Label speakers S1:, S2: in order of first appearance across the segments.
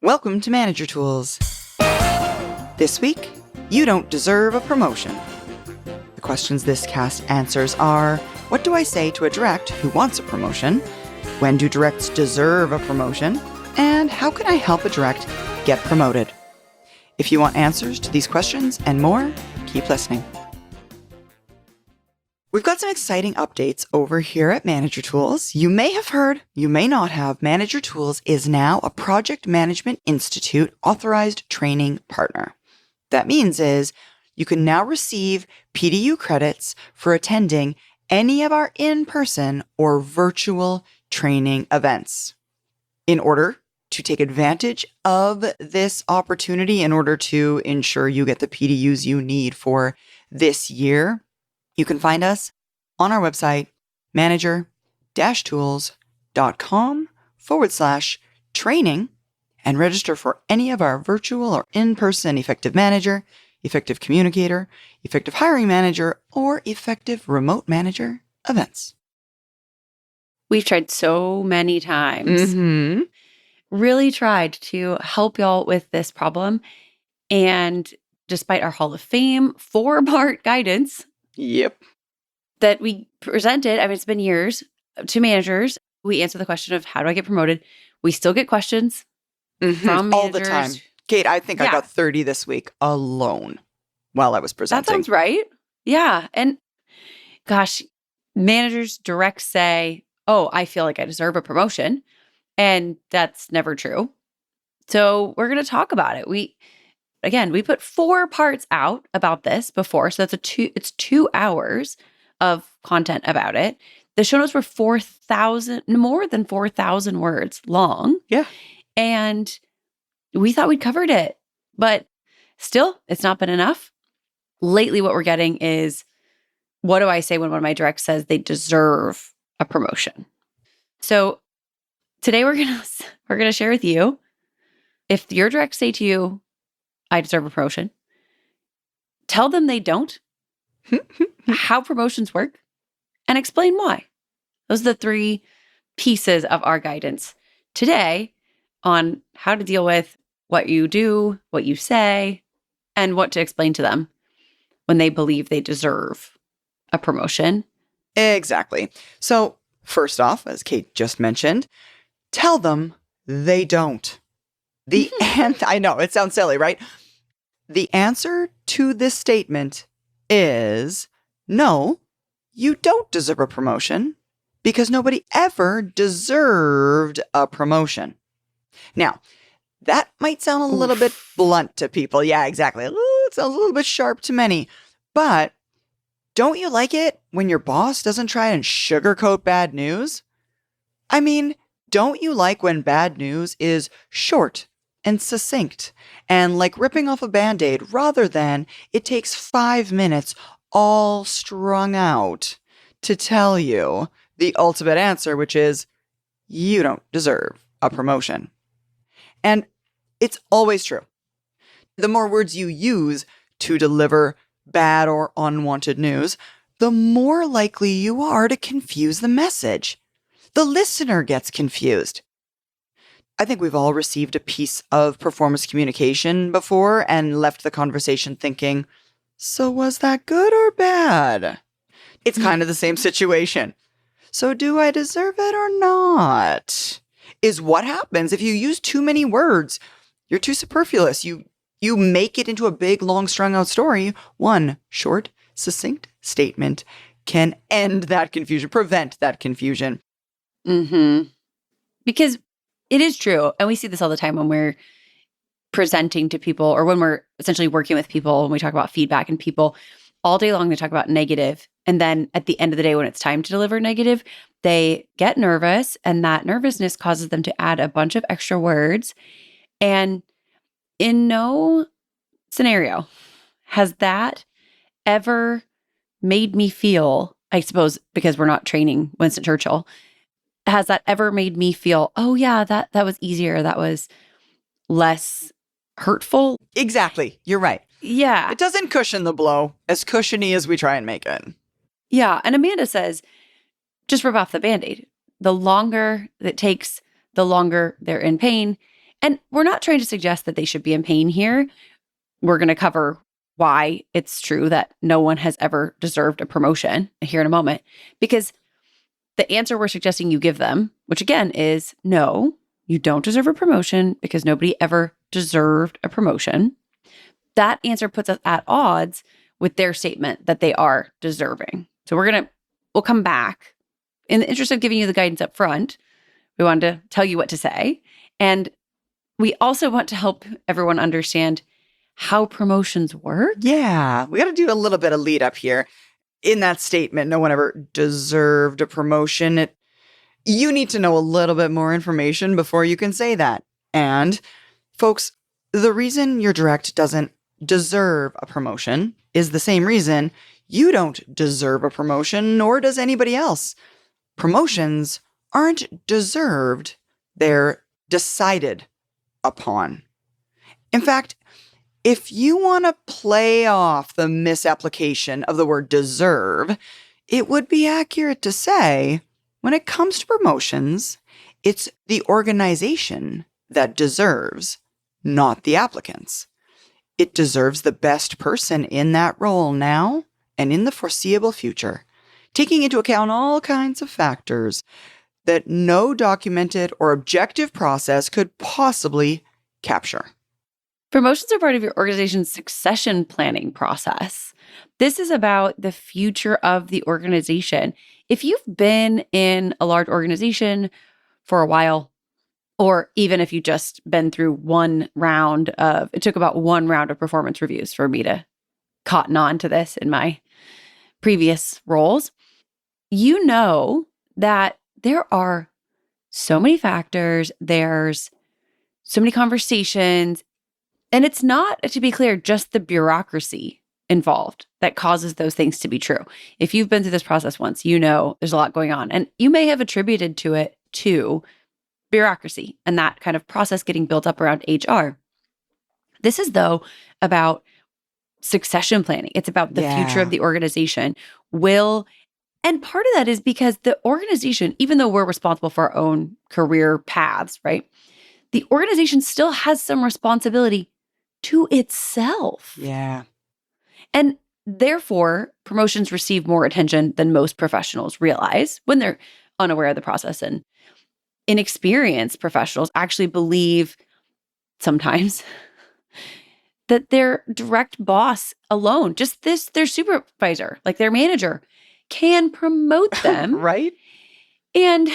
S1: Welcome to Manager Tools. This week, you don't deserve a promotion. The questions this cast answers are, what do I say to a direct who wants a promotion? When do directs deserve a promotion? And how can I help a direct get promoted? If you want answers to these questions and more, keep listening. We've got some exciting updates over here at Manager Tools. You may have heard, you may not have, Manager Tools is now a Project Management Institute authorized training partner. That means is you can now receive PDU credits for attending any of our in-person or virtual training events. In order to take advantage of this opportunity, in order to ensure you get the PDUs you need for this year, you can find us on our website, manager-tools.com/training, and register for any of our virtual or in-person Effective Manager, Effective Communicator, Effective Hiring Manager, or Effective Remote Manager events.
S2: We've tried so many times. Really tried to help y'all with this problem. And despite our Hall of Fame 4-part guidance,
S1: Yep.
S2: that we presented, I mean, it's been years, to managers. We answer the question of how do I get promoted? We still get questions from managers.
S1: All the time. Kate, I think I
S2: Yeah.
S1: got 30 this week alone while I was presenting.
S2: That sounds right. Yeah. And gosh, managers direct say, oh, I feel like I deserve a promotion. And that's never true. So we're going to talk about it. We put 4 parts out about this before. So it's 2 hours of content about it. The show notes were more than 4,000 words long.
S1: Yeah.
S2: And we thought we'd covered it, but still, it's not been enough. Lately, what we're getting is, what do I say when one of my directs says they deserve a promotion? So today we're gonna share with you, if your directs say to you, I deserve a promotion, tell them they don't, how promotions work, and explain why. Those are the 3 pieces of our guidance today on how to deal with what you do, what you say, and what to explain to them when they believe they deserve a promotion.
S1: Exactly. So first off, as Kate just mentioned, tell them they don't. I know, it sounds silly, right? The answer to this statement is no, you don't deserve a promotion because nobody ever deserved a promotion. Now, that might sound a little bit blunt to people. Yeah, exactly. It sounds a little bit sharp to many. But don't you like it when your boss doesn't try and sugarcoat bad news? I mean, don't you like when bad news is short and succinct and like ripping off a Band-Aid rather than it takes 5 minutes all strung out to tell you the ultimate answer, which is you don't deserve a promotion. And it's always true. The more words you use to deliver bad or unwanted news, the more likely you are to confuse the message. The listener gets confused. I think we've all received a piece of performance communication before and left the conversation thinking, so was that good or bad? It's kind of the same situation. So do I deserve it or not? Is what happens if you use too many words. You're too superfluous. You make it into a big, long, strung out story. One short, succinct statement can end that confusion, prevent that confusion.
S2: Because it is true. And we see this all the time when we're presenting to people or when we're essentially working with people and we talk about feedback, and people all day long, they talk about negative. And then at the end of the day, when it's time to deliver negative, they get nervous, and that nervousness causes them to add a bunch of extra words. And in no scenario has that ever made me feel, I suppose, because we're not training Winston Churchill, has that ever made me feel, oh yeah, that was easier, that was less hurtful?
S1: Exactly. You're right.
S2: Yeah.
S1: It doesn't cushion the blow as cushiony as we try and make it.
S2: Yeah. And Amanda says, just rip off the Band-Aid. The longer it takes, the longer they're in pain. And we're not trying to suggest that they should be in pain here. We're going to cover why it's true that no one has ever deserved a promotion here in a moment, because the answer we're suggesting you give them, which again is no, you don't deserve a promotion because nobody ever deserved a promotion. That answer puts us at odds with their statement that they are deserving. So we'll come back. In the interest of giving you the guidance up front, we wanted to tell you what to say. And we also want to help everyone understand how promotions work.
S1: Yeah, we got to do a little bit of lead up here. In that statement, no one ever deserved a promotion. You need to know a little bit more information before you can say that. And folks, the reason your direct doesn't deserve a promotion is the same reason you don't deserve a promotion, nor does anybody else. Promotions aren't deserved, they're decided upon. In fact, if you want to play off the misapplication of the word deserve, it would be accurate to say, when it comes to promotions, it's the organization that deserves, not the applicants. It deserves the best person in that role now and in the foreseeable future, taking into account all kinds of factors that no documented or objective process could possibly capture.
S2: Promotions are part of your organization's succession planning process. This is about the future of the organization. If you've been in a large organization for a while, or even if you've just been through it took about one round of performance reviews for me to cotton on to this in my previous roles, you know that there are so many factors, there's so many conversations, and it's not, to be clear, just the bureaucracy involved that causes those things to be true. If you've been through this process once, you know there's a lot going on, and you may have attributed to it to bureaucracy and that kind of process getting built up around HR. This is, though, about succession planning. It's about the future of the organization. And part of that is because the organization, even though we're responsible for our own career paths, right? The organization still has some responsibility to itself.
S1: Yeah.
S2: And therefore, promotions receive more attention than most professionals realize when they're unaware of the process. And inexperienced professionals actually believe sometimes that their direct boss alone, just their supervisor, like their manager, can promote them.
S1: Right?
S2: And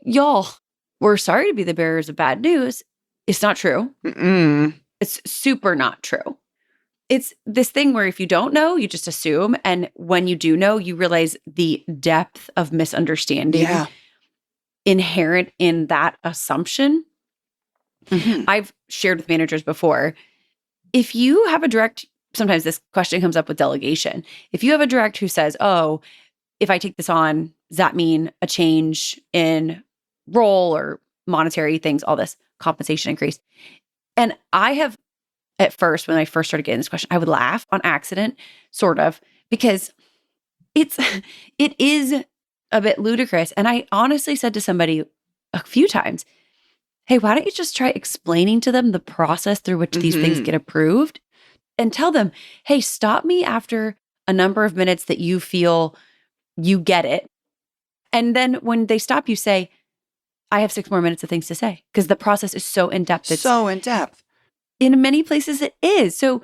S2: y'all, we're sorry to be the bearers of bad news. It's not true.
S1: Mm-mm.
S2: It's super not true. It's this thing where if you don't know, you just assume. And when you do know, you realize the depth of misunderstanding inherent in that assumption.
S1: Mm-hmm.
S2: I've shared with managers before, if you have a direct, sometimes this question comes up with delegation. If you have a direct who says, oh, if I take this on, does that mean a change in role or monetary things, all this compensation increase? And I have, at first, when I first started getting this question, I would laugh on accident, sort of, because it is a bit ludicrous. And I honestly said to somebody a few times, hey, why don't you just try explaining to them the process through which these things get approved, and tell them, hey, stop me after a number of minutes that you feel you get it. And then when they stop, you say, I have 6 more minutes of things to say, because the process is so in-depth.
S1: It's so in-depth.
S2: In many places it is. So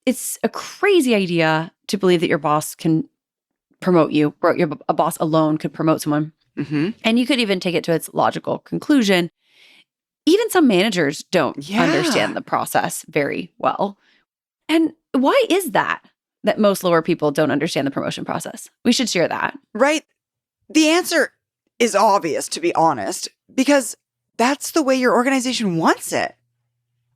S2: it's a crazy idea to believe that your boss can promote you, or a boss alone could promote someone.
S1: Mm-hmm.
S2: And you could even take it to its logical conclusion. Even some managers don't understand the process very well. And why is that most lower people don't understand the promotion process? We should share that.
S1: Right? The answer is obvious, to be honest, because that's the way your organization wants it.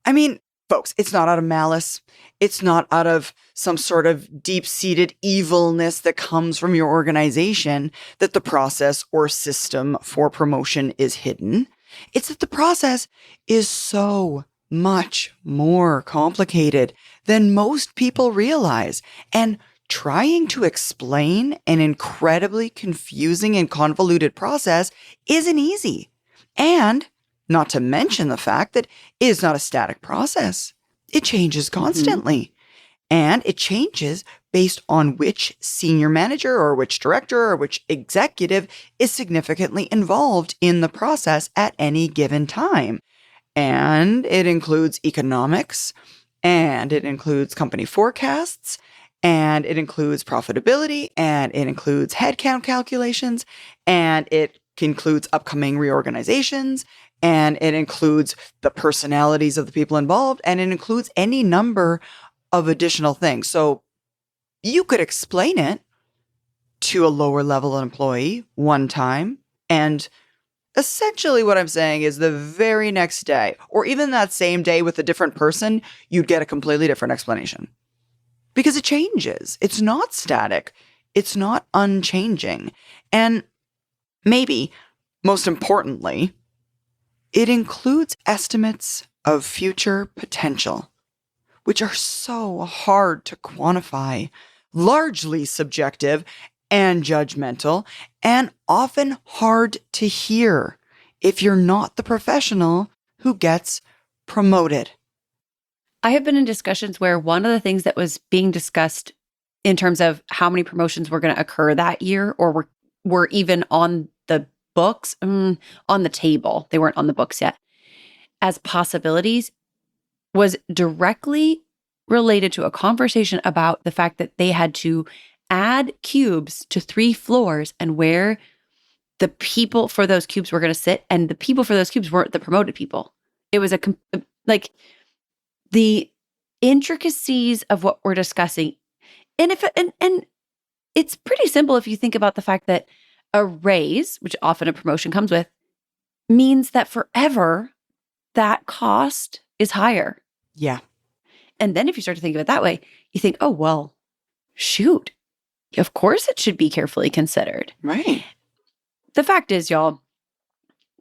S1: I mean, folks, it's not out of malice. It's not out of some sort of deep-seated evilness that comes from your organization that the process or system for promotion is hidden. It's that the process is so much more complicated than most people realize. And trying to explain an incredibly confusing and convoluted process isn't easy. And Not to mention the fact that it is not a static process. It changes constantly. And it changes based on which senior manager or which director or which executive is significantly involved in the process at any given time. And it includes economics, and it includes company forecasts, and it includes profitability, and it includes headcount calculations, and it includes upcoming reorganizations, and it includes the personalities of the people involved, and it includes any number of additional things. So you could explain it to a lower level employee one time, and essentially what I'm saying is the very next day, or even that same day with a different person, you'd get a completely different explanation. Because it changes. It's not static. It's not unchanging. And maybe, most importantly, it includes estimates of future potential, which are so hard to quantify, largely subjective and judgmental, and often hard to hear if you're not the professional who gets promoted.
S2: I have been in discussions where one of the things that was being discussed in terms of how many promotions were going to occur that year or were even on the books, on the table, they weren't on the books yet, as possibilities, was directly related to a conversation about the fact that they had to add cubes to 3 floors and where the people for those cubes were going to sit, and the people for those cubes weren't the promoted people. It was like the intricacies of what we're discussing. And and it's pretty simple if you think about the fact that a raise, which often a promotion comes with, means that forever that cost is higher.
S1: Yeah.
S2: And then if you start to think of it that way, you think, oh, well, shoot, of course it should be carefully considered.
S1: Right.
S2: The fact is, y'all,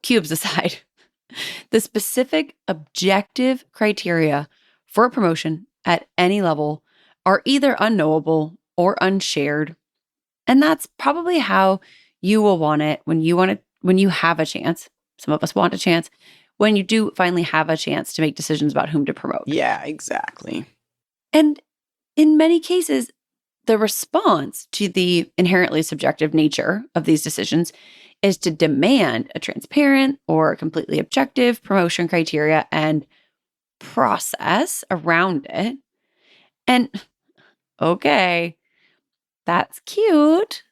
S2: cubes aside, the specific objective criteria for a promotion at any level are either unknowable or unshared. And that's probably how you will want it when you have a chance. Some of us want a chance. When you do finally have a chance to make decisions about whom to promote.
S1: Yeah, exactly.
S2: And in many cases, the response to the inherently subjective nature of these decisions is to demand a transparent or completely objective promotion criteria and process around it. And okay, that's cute,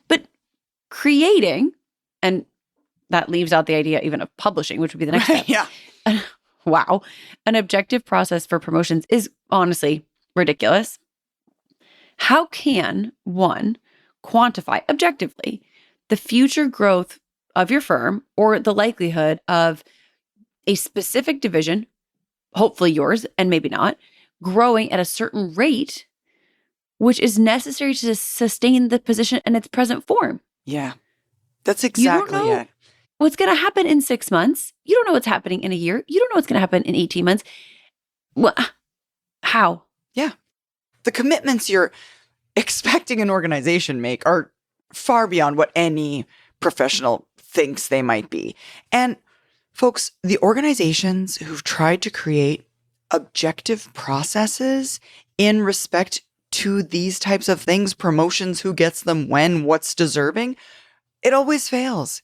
S2: but creating, and that leaves out the idea even of publishing, which would be the next step.
S1: Yeah.
S2: Wow. An objective process for promotions is honestly ridiculous. How can one quantify objectively the future growth of your firm or the likelihood of a specific division, hopefully yours and maybe not, growing at a certain rate, which is necessary to sustain the position in its present form?
S1: Yeah. That's exactly it.
S2: What's going to happen in 6 months? You don't know what's happening in a year. You don't know what's going to happen in 18 months. How?
S1: Yeah. The commitments you're expecting an organization make are far beyond what any professional thinks they might be. And folks, the organizations who've tried to create objective processes in respect to these types of things, promotions, who gets them when, what's deserving, it always fails.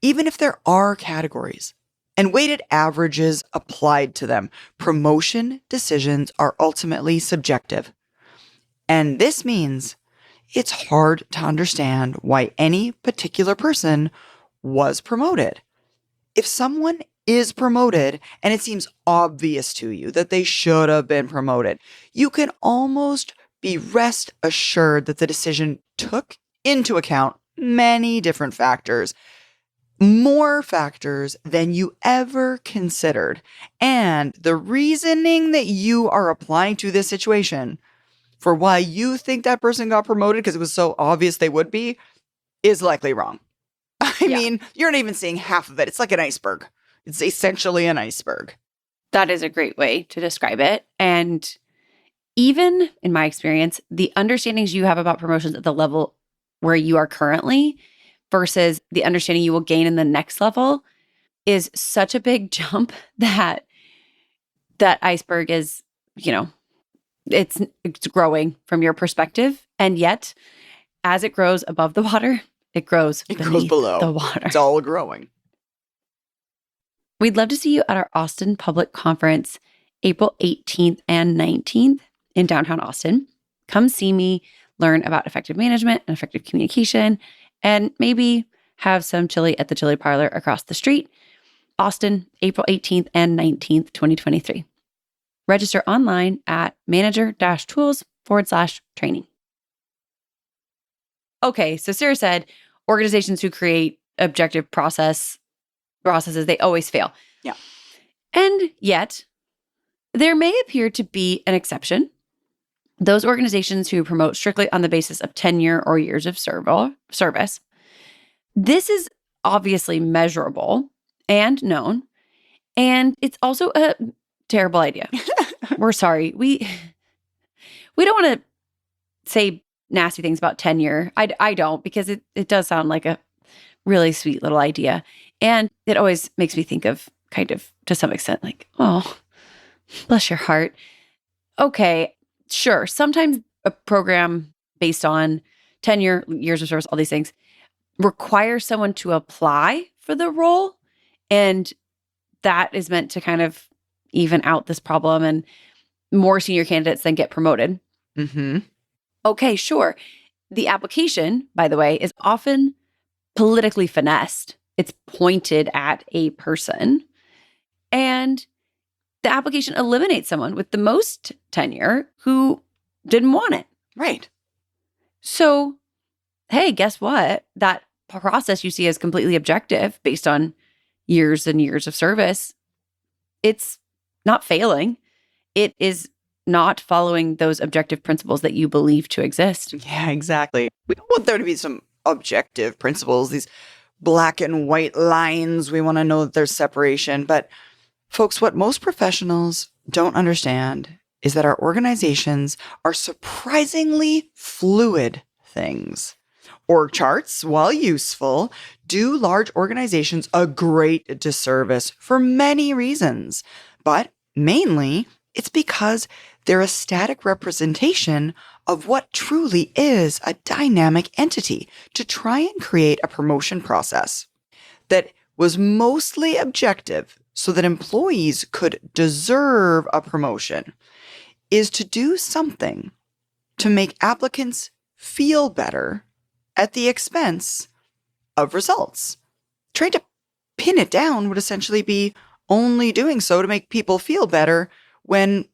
S1: Even if there are categories and weighted averages applied to them, promotion decisions are ultimately subjective. And this means it's hard to understand why any particular person was promoted. If someone is promoted and it seems obvious to you that they should have been promoted, you can almost be rest assured that the decision took into account many different factors, more factors than you ever considered. And the reasoning that you are applying to this situation for why you think that person got promoted because it was so obvious they would be is likely wrong. I mean, you're not even seeing half of it. It's like an iceberg. It's essentially an iceberg.
S2: That is a great way to describe it. And even in my experience, the understandings you have about promotions at the level where you are currently versus the understanding you will gain in the next level is such a big jump that that iceberg is, it's growing from your perspective. And yet, as it grows above the water, it grows beneath
S1: below
S2: the water.
S1: It's all growing.
S2: We'd love to see you at our Austin Public Conference, April 18th and 19th in downtown Austin. Come see me, learn about effective management and effective communication, and maybe have some chili at the Chili Parlor across the street. Austin, April 18th and 19th, 2023. Register online at manager-tools/training. Okay, so Sarah said organizations who create objective processes, they always fail.
S1: Yeah.
S2: And yet, there may appear to be an exception. Those organizations who promote strictly on the basis of tenure or years of service. This is obviously measurable and known, and it's also a terrible idea. We're sorry. We don't want to say nasty things about tenure. I don't, because it does sound like a really sweet little idea. And it always makes me think of, kind of, to some extent, like, oh, bless your heart. Okay, sure. Sometimes a program based on tenure, years of service, all these things, requires someone to apply for the role. And that is meant to kind of even out this problem, and more senior candidates then get promoted.
S1: Mm-hmm.
S2: Okay, sure. The application, by the way, is often politically finessed. It's pointed at a person. And the application eliminates someone with the most tenure who didn't want it.
S1: Right.
S2: So, hey, guess what? That process you see as completely objective based on years and years of service, it's not failing. It is not following those objective principles that you believe to exist.
S1: Yeah, exactly. We don't want there to be some objective principles, these black and white lines. We want to know that there's separation. But folks, what most professionals don't understand is that our organizations are surprisingly fluid things. Org charts, while useful, do large organizations a great disservice for many reasons. But mainly, it's because they're a static representation of what truly is a dynamic entity to try and create a promotion process that was mostly objective so that employees could deserve a promotion is to do something to make applicants feel better at the expense of results. Trying to pin it down would essentially be only doing so to make people feel better when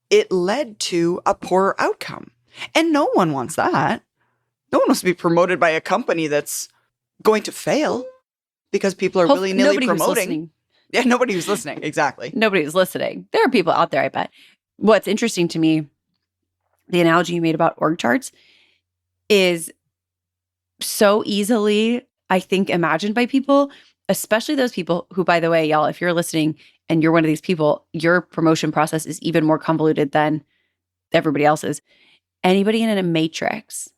S1: it led to a poorer outcome. And no one wants that. No one wants to be promoted by a company that's going to fail because people are willy-nilly promoting. Yeah, nobody who's listening. Exactly.
S2: Nobody who's listening. There are people out there, I bet. What's interesting to me, the analogy you made about org charts, is so easily, I think, imagined by people, especially those people who, by the way, y'all, if you're listening and you're one of these people, your promotion process is even more convoluted than everybody else's. Anybody in a matrix,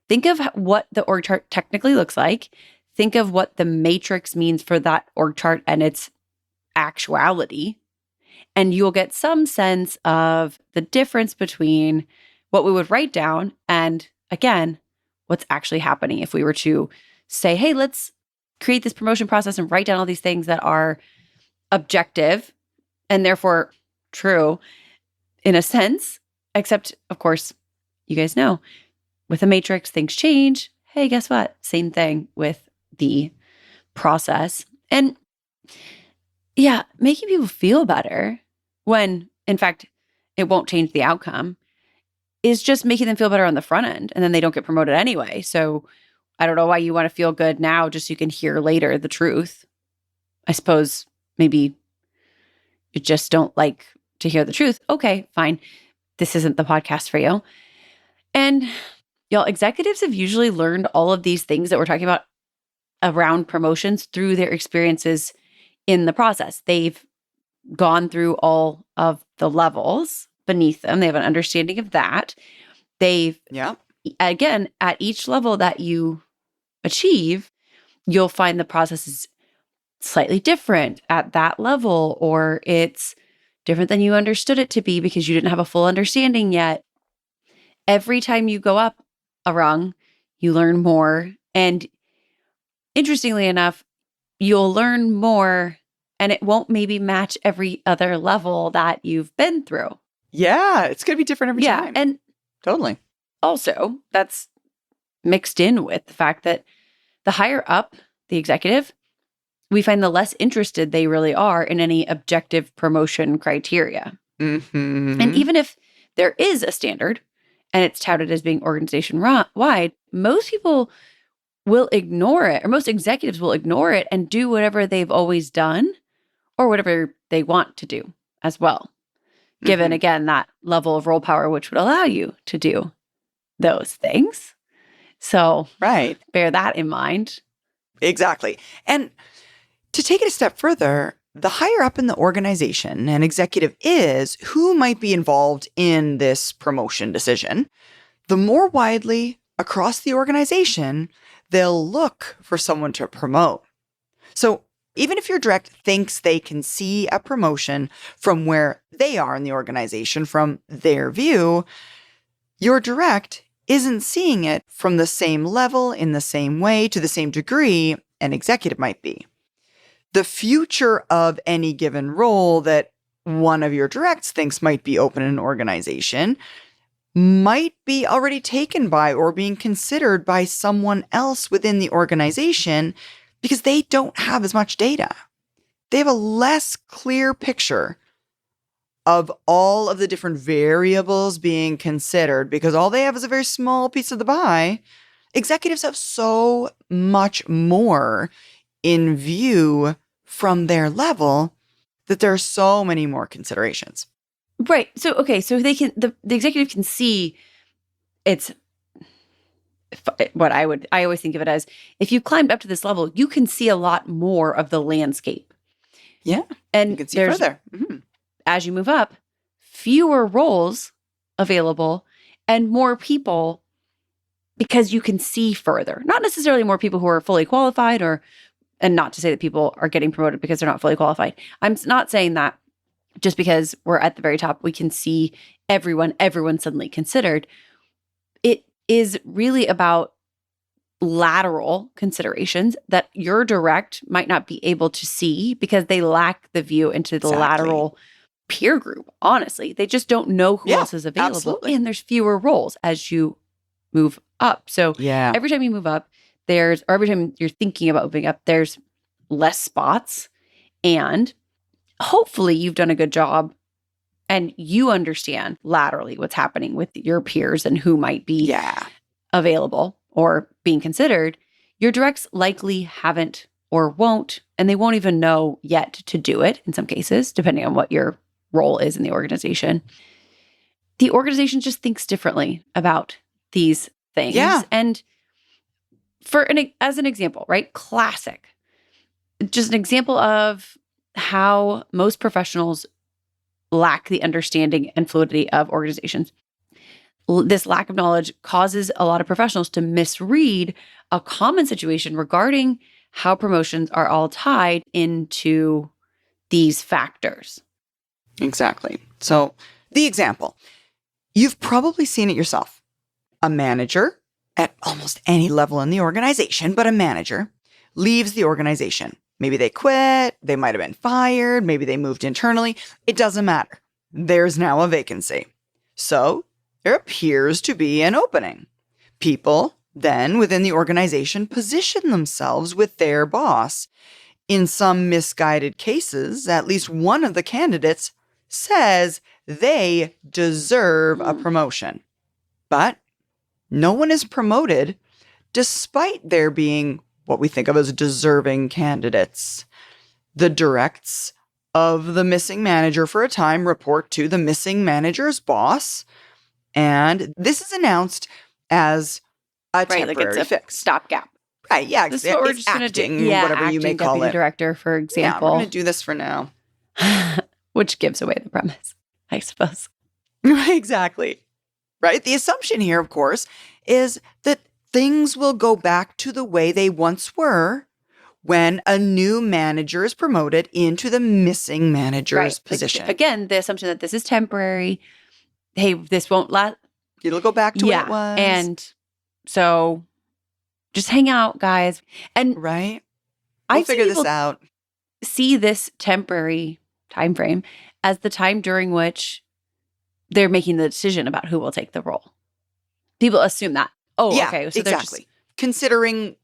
S2: think of what the org chart technically looks like. Think of what the matrix means for that org chart and its actuality. And you'll get some sense of the difference between what we would write down and, again, what's actually happening if we were to say, hey, let's create this promotion process and write down all these things that are objective and therefore true in a sense, except, of course, you guys know, with a matrix, things change. Hey, guess what? Same thing with the process. And yeah, making people feel better when, in fact, it won't change the outcome is just making them feel better on the front end, and then they don't get promoted anyway. So I don't know why you want to feel good now just so you can hear later the truth. I suppose maybe you just don't like to hear the truth. Okay, fine. This isn't the podcast for you. And y'all, executives have usually learned all of these things that we're talking about around promotions through their experiences in the process. They've gone through all of the levels beneath them. They have an understanding of that. Again, at each level that you achieve, you'll find the process is slightly different at that level, or it's different than you understood it to be because you didn't have a full understanding yet. Every time you go up a rung, you learn more. And interestingly enough, you'll learn more and it won't maybe match every other level that you've been through.
S1: Yeah, it's going to be different every time.
S2: And
S1: totally.
S2: also, that's mixed in with the fact that the higher up the executive, we find the less interested they really are in any objective promotion criteria.
S1: Mm-hmm.
S2: And even if there is a standard and it's touted as being organization-wide, most people will ignore it, or most executives will ignore it and do whatever they've always done or whatever they want to do as well. Given, again, that level of role power, which would allow you to do those things. So bear that in mind.
S1: Exactly. And to take it a step further, the higher up in the organization an executive is who might be involved in this promotion decision, the more widely across the organization they'll look for someone to promote. So even if your direct thinks they can see a promotion from where they are in the organization, from their view, your direct isn't seeing it from the same level, in the same way, to the same degree an executive might be. The future of any given role that one of your directs thinks might be open in an organization might be already taken by or being considered by someone else within the organization because they don't have as much data. They have a less clear picture of all of the different variables being considered because all they have is a very small piece of the pie. Executives have so much more in view from their level that there are so many more considerations.
S2: Right. So, okay. So they can, the executive can see it's what I always think of it as, if you climbed up to this level, you can see a lot more of the landscape.
S1: Yeah.
S2: And
S1: you can see further. Mm-hmm.
S2: As you move up, fewer roles available and more people because you can see further. Not necessarily more people who are fully qualified and not to say that people are getting promoted because they're not fully qualified. I'm not saying that just because we're at the very top, we can see everyone suddenly considered. It is really about lateral considerations that your direct might not be able to see because they lack the view into the lateral peer group. Honestly, they just don't know who else is available.
S1: Absolutely.
S2: And there's fewer roles as you move up. So every time you move up, or every time you're thinking about moving up, there's less spots. And hopefully you've done a good job and you understand laterally what's happening with your peers and who might be available or being considered. Your directs likely haven't or won't, and they won't even know yet to do it in some cases, depending on what your role is in the organization. The organization just thinks differently about these things.
S1: Yeah.
S2: And as an example, right? Classic. Just an example of how most professionals lack the understanding and fluidity of organizations. This lack of knowledge causes a lot of professionals to misread a common situation regarding how promotions are all tied into these factors.
S1: Exactly. So the example, you've probably seen it yourself. A manager at almost any level in the organization, but a manager leaves the organization. Maybe they quit, they might have been fired, maybe they moved internally. It doesn't matter. There's now a vacancy. So there appears to be an opening. People then within the organization position themselves with their boss. In some misguided cases, at least one of the candidates says they deserve a promotion. But no one is promoted despite there being what we think of as deserving candidates. The directs of the missing manager for a time report to the missing manager's boss, and this is announced as a temporary
S2: like it's a
S1: fix.
S2: Stopgap.
S1: Right, yeah.
S2: This is what we're
S1: it's
S2: just going to
S1: acting,
S2: do. Yeah,
S1: whatever you may call
S2: deputy
S1: it.
S2: director, for
S1: Yeah,
S2: example.
S1: we're going to do this for now.
S2: Which gives away the premise, I suppose.
S1: Exactly. Right? The assumption here, of course, is that things will go back to the way they once were when a new manager is promoted into the missing manager's
S2: Right.
S1: position.
S2: Again, the assumption that this is temporary. Hey, this won't last.
S1: It'll go back to what it was.
S2: And so just hang out, guys. And
S1: right?
S2: I
S1: We'll figure this out.
S2: See this temporary time frame as the time during which they're making the decision about who will take the role. People assume that. Oh,
S1: yeah,
S2: okay. So
S1: exactly. Considering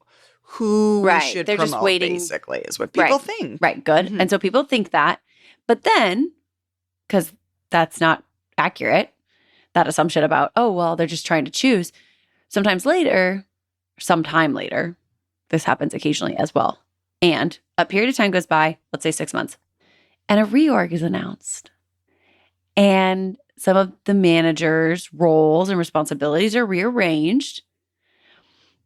S1: who we should
S2: they're
S1: promote,
S2: just waiting.
S1: basically, is what people think.
S2: Right, good. And so people think that. But then, because that's not accurate, that assumption about, oh, well, they're just trying to choose. Sometime later, this happens occasionally as well. And a period of time goes by, let's say 6 months, and a reorg is announced. And some of the managers' roles and responsibilities are rearranged.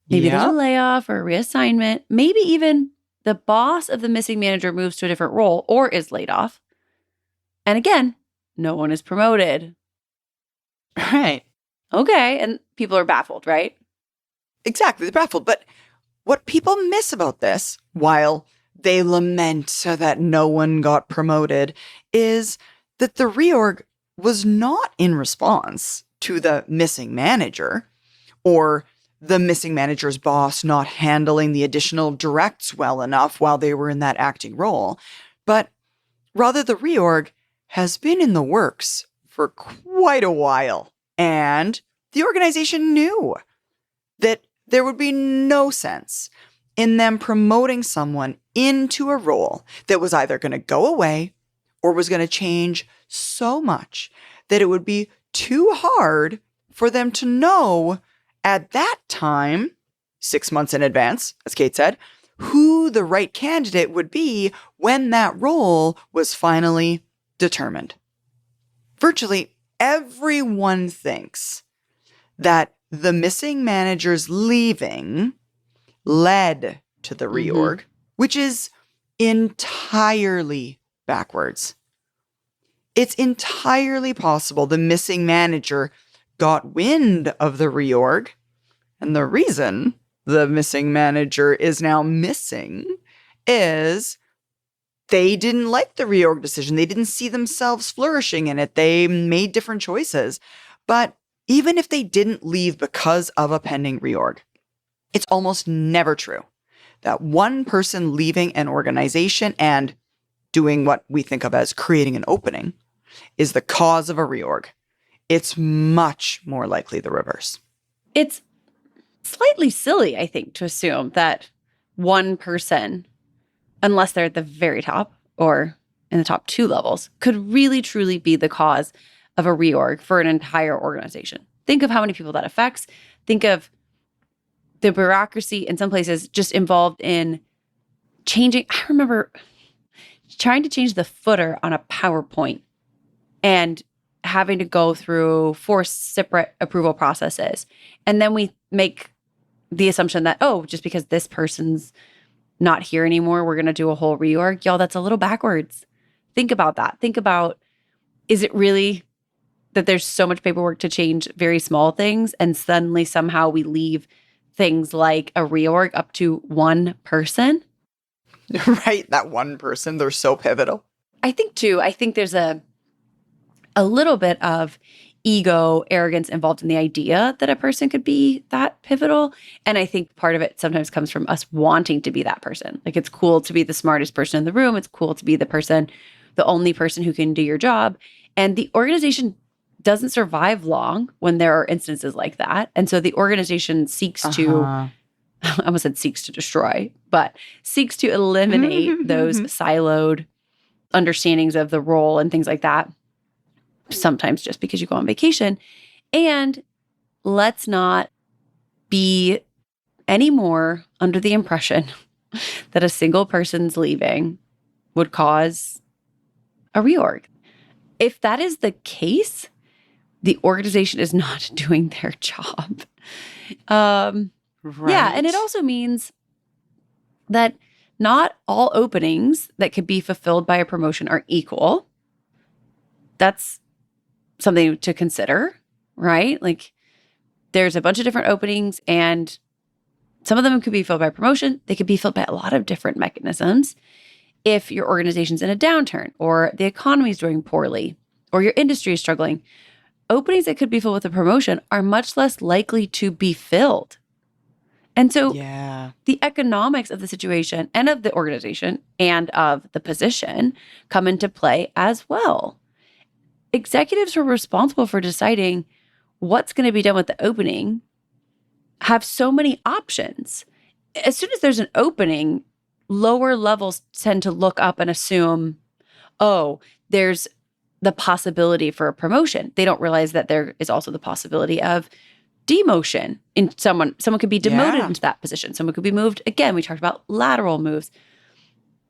S2: Maybe there's a layoff or a reassignment. Maybe even the boss of the missing manager moves to a different role or is laid off. And again, no one is promoted.
S1: Right.
S2: Okay. And people are baffled, right?
S1: Exactly. They're baffled. But what people miss about this, while they lament that no one got promoted, is that the reorg was not in response to the missing manager or the missing manager's boss not handling the additional directs well enough while they were in that acting role, but rather the reorg has been in the works for quite a while. And the organization knew that there would be no sense in them promoting someone into a role that was either going to go away or was going to change so much that it would be too hard for them to know at that time, 6 months in advance, as Kate said, who the right candidate would be when that role was finally determined. Virtually everyone thinks that the missing manager's leaving led to the reorg, which is entirely backwards. It's entirely possible the missing manager got wind of the reorg, and the reason the missing manager is now missing is they didn't like the reorg decision. They didn't see themselves flourishing in it. They made different choices. But even if they didn't leave because of a pending reorg, it's almost never true that one person leaving an organization and doing what we think of as creating an opening is the cause of a reorg. It's much more likely the reverse.
S2: It's slightly silly, I think, to assume that one person, unless they're at the very top or in the top 2 levels, could really truly be the cause of a reorg for an entire organization. Think of how many people that affects. Think of the bureaucracy in some places just involved in changing. I remember trying to change the footer on a PowerPoint and having to go through 4 separate approval processes. And then we make the assumption that, oh, just because this person's not here anymore, we're going to do a whole reorg. Y'all, that's a little backwards. Think about that. Think about, is it really that there's so much paperwork to change very small things and suddenly somehow we leave things like a reorg up to one person?
S1: Right, that one person, they're so pivotal.
S2: I think there's a little bit of ego, arrogance involved in the idea that a person could be that pivotal. And I think part of it sometimes comes from us wanting to be that person. Like, it's cool to be the smartest person in the room. It's cool to be the only person who can do your job. And the organization doesn't survive long when there are instances like that. And so the organization seeks to, I almost said seeks to destroy, but seeks to eliminate those siloed understandings of the role and things like that. Sometimes just because you go on vacation. And let's not be anymore under the impression that a single person's leaving would cause a reorg. If that is the case, the organization is not doing their job.
S1: Right.
S2: Yeah, and it also means that not all openings that could be fulfilled by a promotion are equal. That's something to consider, right? Like, there's a bunch of different openings, and Some of them could be filled by promotion. They could be filled by a lot of different mechanisms. If your organization's in a downturn or the economy is doing poorly or your industry is struggling, openings that could be filled with a promotion are much less likely to be filled. And so the economics of the situation and of the organization and of the position come into play as well. Executives who are responsible for deciding what's going to be done with the opening have so many options. As soon as there's an opening, lower levels tend to look up and assume, oh, there's the possibility for a promotion. They don't realize that there is also the possibility of demotion. In someone could be demoted into that position. Someone could be moved. Again, we talked about lateral moves.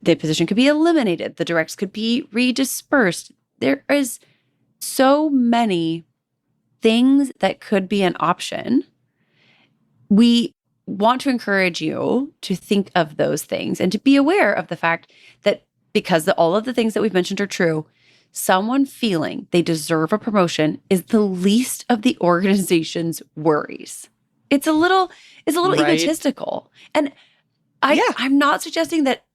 S2: The position could be eliminated. The directs could be redispersed. There is so many things that could be an option. We want to encourage you to think of those things and to be aware of the fact that because all of the things that we've mentioned are true, someone feeling they deserve a promotion is the least of the organization's worries. It's a little egotistical. And I'm not suggesting that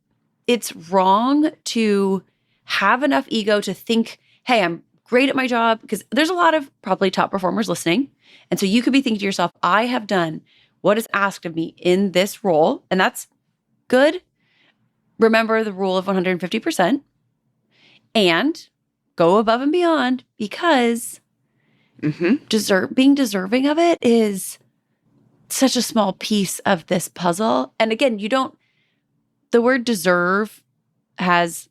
S2: it's wrong to have enough ego to think, hey, I'm great at my job, because there's a lot of probably top performers listening. And so you could be thinking to yourself, I have done what is asked of me in this role, and that's good. Remember the rule of 150% and go above and beyond, because being deserving of it is such a small piece of this puzzle. And again, the word deserve has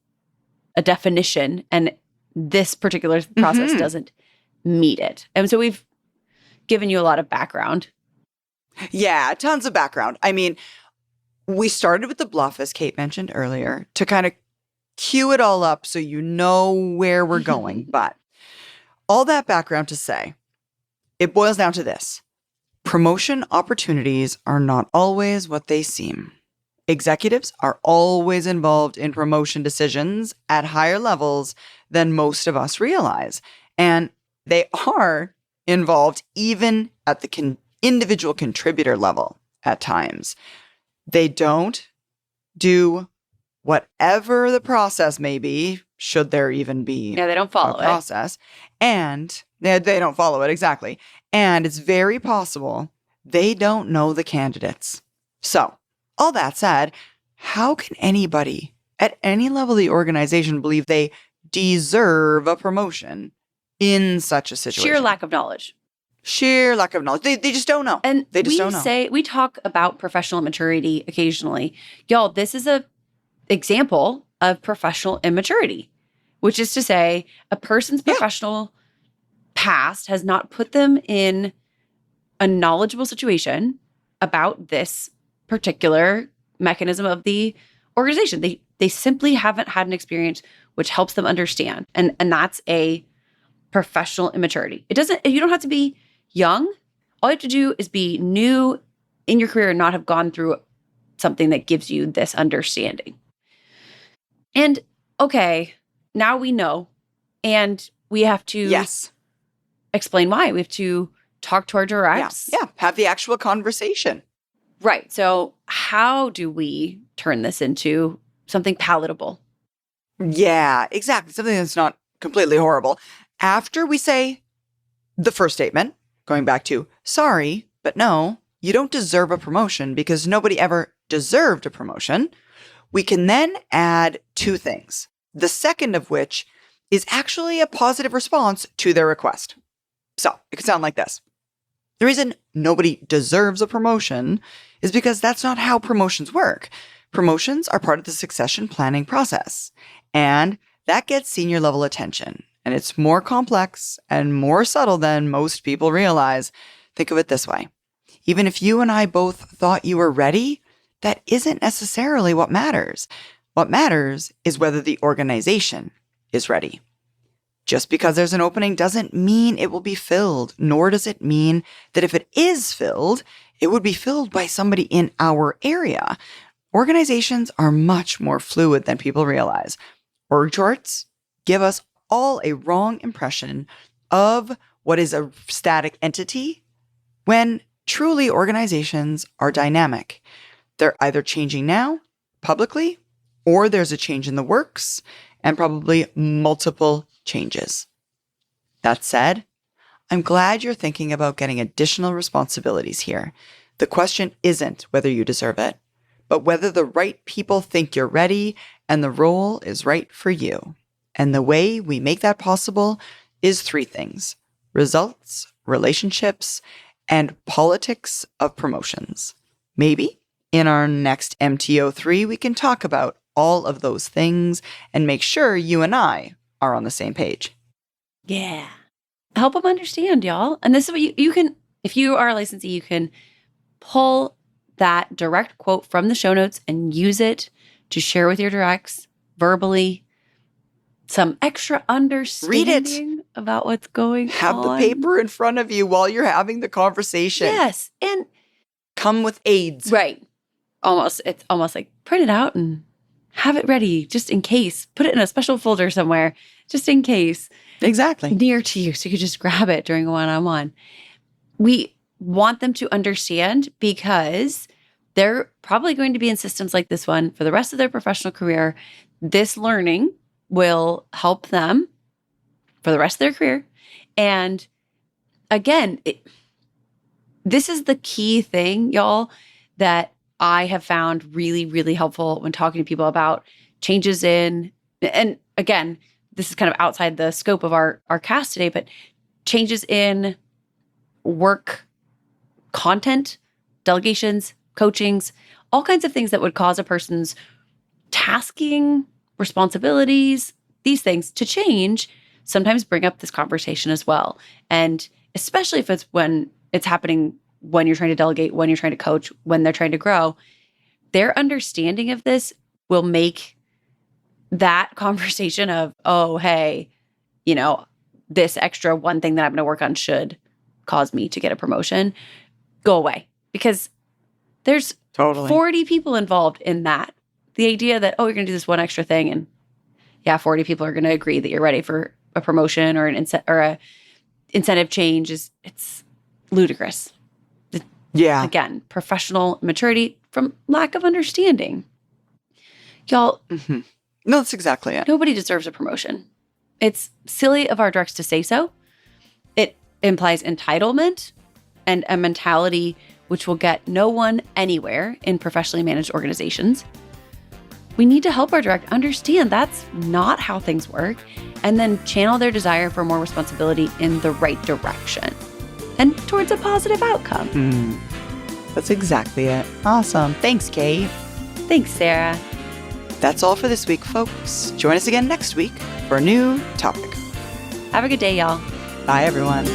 S2: a definition, and this particular process doesn't meet it. And so we've given you a lot of background.
S1: Yeah, tons of background. I mean, we started with the bluff, as Kate mentioned earlier, to kind of cue it all up so you know where we're going. But all that background to say, it boils down to this. Promotion opportunities are not always what they seem. Executives are always involved in promotion decisions at higher levels than most of us realize. And they are involved even at the individual contributor level at times. They don't do whatever the process may be, should there even be
S2: they don't follow
S1: a process. And they don't follow it, exactly. And it's very possible they don't know the candidates. So, all that said, how can anybody at any level of the organization believe they deserve a promotion in such a situation?
S2: Sheer lack of knowledge.
S1: Sheer lack of knowledge. They just don't know.
S2: And
S1: they just don't know.
S2: We talk about professional immaturity occasionally. Y'all, this is a example of professional immaturity, which is to say a person's professional past has not put them in a knowledgeable situation about this particular mechanism of the organization. They simply haven't had an experience which helps them understand. And that's a professional immaturity. You don't have to be young. All you have to do is be new in your career and not have gone through something that gives you this understanding. And okay, now we know, and we have to explain why. We have to talk to our directs.
S1: Yeah, have the actual conversation.
S2: Right. So how do we turn this into something palatable?
S1: Yeah, exactly. Something that's not completely horrible. After we say the first statement, going back to, sorry, but no, you don't deserve a promotion because nobody ever deserved a promotion, we can then add two things. The second of which is actually a positive response to their request. So it could sound like this. The reason nobody deserves a promotion is because that's not how promotions work. Promotions are part of the succession planning process, and that gets senior level attention. And it's more complex and more subtle than most people realize. Think of it this way. Even if you and I both thought you were ready, that isn't necessarily what matters. What matters is whether the organization is ready. Just because there's an opening doesn't mean it will be filled, nor does it mean that if it is filled, it would be filled by somebody in our area. Organizations are much more fluid than people realize. Org charts give us all a wrong impression of what is a static entity when Truly, organizations are dynamic. They're either changing now, publicly, or there's a change in the works and probably multiple changes. That said, I'm glad you're thinking about getting additional responsibilities here. The question isn't whether you deserve it, but whether the right people think you're ready and the role is right for you. And the way we make that possible is 3 things: results, relationships, and politics of promotions. Maybe in our next MTO3, we can talk about all of those things and make sure you and I are on the same page.
S2: Yeah. Help them understand, y'all. And this is what you can, if you are a licensee, you can pull that direct quote from the show notes and use it to share with your directs verbally. Some extra understanding about what's going on.
S1: Have the paper in front of you while you're having the conversation.
S2: Yes. And
S1: come with aids.
S2: Right. It's almost like print it out and have it ready just in case. Put it in a special folder somewhere just in case.
S1: Exactly.
S2: Near to you so you could just grab it during a one-on-one. We want them to understand because they're probably going to be in systems like this one for the rest of their professional career. This learning will help them for the rest of their career. And again, this is the key thing, y'all, that I have found really, really helpful when talking to people about changes in, and again, this is kind of outside the scope of our cast today, but changes in work content, delegations, coachings, all kinds of things that would cause a person's tasking, responsibilities, these things to change, sometimes bring up this conversation as well. And especially if it's when it's happening when you're trying to delegate, when you're trying to coach, when they're trying to grow, their understanding of this will make that conversation of, oh, hey, this extra one thing that I'm going to work on should cause me to get a promotion, go away. Because there's 40 people involved in that. The idea that, oh, you're going to do this one extra thing and 40 people are going to agree that you're ready for a promotion or a incentive change it's ludicrous.
S1: Yeah.
S2: Again, professional maturity from lack of understanding. Y'all.
S1: Mm-hmm. No, that's exactly it.
S2: Nobody deserves a promotion. It's silly of our directs to say so. It implies entitlement and a mentality which will get no one anywhere in professionally managed organizations. We need to help our direct understand that's not how things work and then channel their desire for more responsibility in the right direction and towards a positive outcome.
S1: That's exactly it. Awesome. Thanks, Kate.
S2: Thanks, Sarah.
S1: That's all for this week, folks. Join us again next week for a new topic.
S2: Have a good day, y'all.
S1: Bye, everyone.